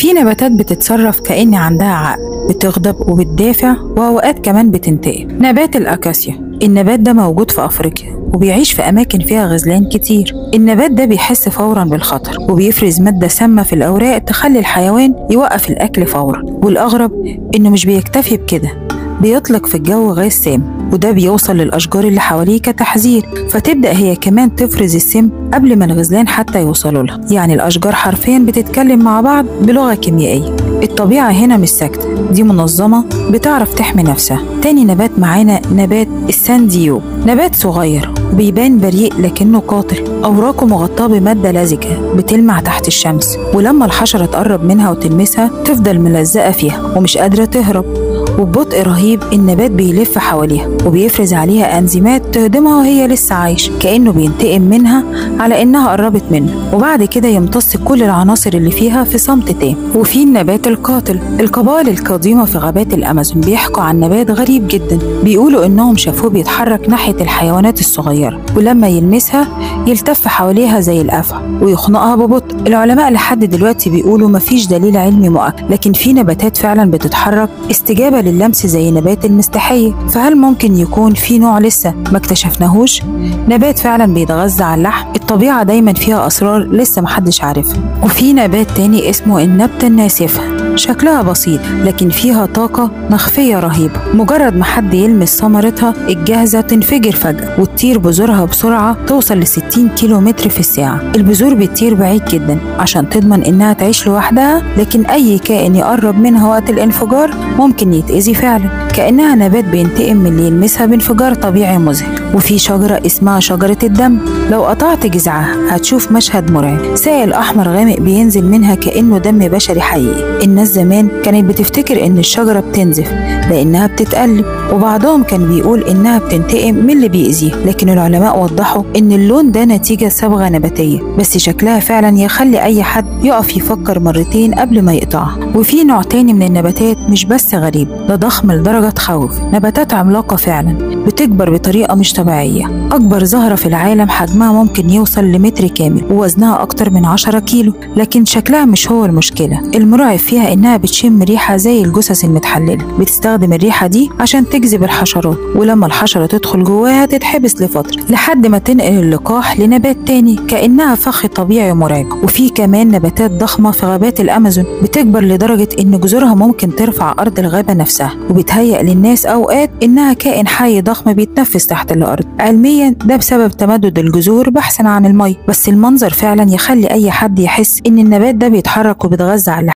في نباتات بتتصرف كأن عندها عقل، بتغضب وبتدافع وأوقات كمان بتنتقم. نبات الأكاسيا، النبات ده موجود في أفريقيا وبيعيش في أماكن فيها غزلان كتير. النبات ده بيحس فورا بالخطر وبيفرز مادة سامة في الأوراق تخلي الحيوان يوقف الأكل فورا. والأغرب إنه مش بيكتفي بكده، بيطلق في الجو غاز سام وده بيوصل للأشجار اللي حواليه كتحذير، فتبدأ هي كمان تفرز السم قبل ما الغزلان حتى يوصلوا لها. يعني الأشجار حرفيا بتتكلم مع بعض بلغة كيميائية. الطبيعة هنا مش ساكتة، دي منظمة بتعرف تحمي نفسها. تاني نبات معانا نبات السانديو، نبات صغير وبيبان بريء لكنه قاتل. أوراقه مغطاة بمادة لزجة بتلمع تحت الشمس، ولما الحشرة تقرب منها وتلمسها تفضل ملزقة فيها ومش قادرة تهرب. وببطء رهيب النبات بيلف حواليها وبيفرز عليها أنزيمات تهدمها وهي لسه عايشة، كأنه بينتقم منها على إنها قربت منه، وبعد كده يمتص كل العناصر اللي فيها في صمت تام. وفي النبات القاتل، القبائل القديمة في غابات الأمازون بيحكوا عن نبات غريب جدا، بيقولوا إنهم شافوه بيتحرك ناحية الحيوانات الصغيرة ولما يلمسها يلتف حواليها زي الأفعى ويخنقها ببطء. العلماء لحد دلوقتي بيقولوا مفيش دليل علمي مؤكد، لكن في نباتات فعلا بتتحرك استجابة للمس زي نبات المستحية. فهل ممكن يكون في نوع لسه ما اكتشفناهوش؟ نبات فعلا بيتغذى على اللحم. الطبيعة دايما فيها أسرار لسه محدش عارفها. وفي نبات تاني اسمه النبتة الناسفة، شكلها بسيط لكن فيها طاقة مخفية رهيبة، مجرد ما حد يلمس ثمرتها الجاهزة تنفجر فجأة وتطير بذورها بسرعة توصل ل60 كيلومتر في الساعة. البذور بتطير بعيد جدا عشان تضمن إنها تعيش لوحدها، لكن أي كائن يقرب منها وقت الانفجار ممكن يتأذي فعلا، كأنها نبات بينتقم من اللي يلمسها بانفجار طبيعي مذهل. وفي شجرة اسمها شجرة الدم، لو قطعت جذعها هتشوف مشهد مرعب، سائل أحمر غامق بينزل منها كأنه دم بشري حقيقي. الناس زمان كانت بتفتكر إن الشجرة بتنزف لأنها بتتقلب، وبعضهم كان بيقول إنها بتنتقم من اللي بيأذيه، لكن العلماء وضحوا إن اللون ده نتيجة صبغة نباتية، بس شكلها فعلا يخلي أي حد يقف يفكر مرتين قبل ما يقطعها. وفي نوع تاني من النباتات مش بس غريب، ده ضخم لدرجة تخوف، نباتات عملاقة فعلا بتكبر بطريقة مش طبيعية. أكبر زهرة في العالم حجمها ممكن يوصل لمتر كامل ووزنها أكتر من 10 كيلو، لكن شكلها مش هو المشكلة. المرعب فيها إنها بتشم ريحة زي الجثث المتحللة، بتستخدم الريحة دي عشان تجذب الحشرات، ولما الحشرة تدخل جواها تتحبس لفترة لحد ما تنقل اللقاح لنبات تاني، كأنها فخ طبيعي مرعب. وفي كمان نباتات ضخمة في غابات الأمازون بتكبر لدرجة إن جذورها ممكن ترفع أرض الغابة نفسها، وبتهيأ للناس أوقات إنها كائن حي ضخم بيتنفس تحت الأرض. علميا ده بسبب تمدد الجذور بحثا عن المية، بس المنظر فعلا يخلي أي حد يحس إن النبات ده بيتحرك وبيتغذى على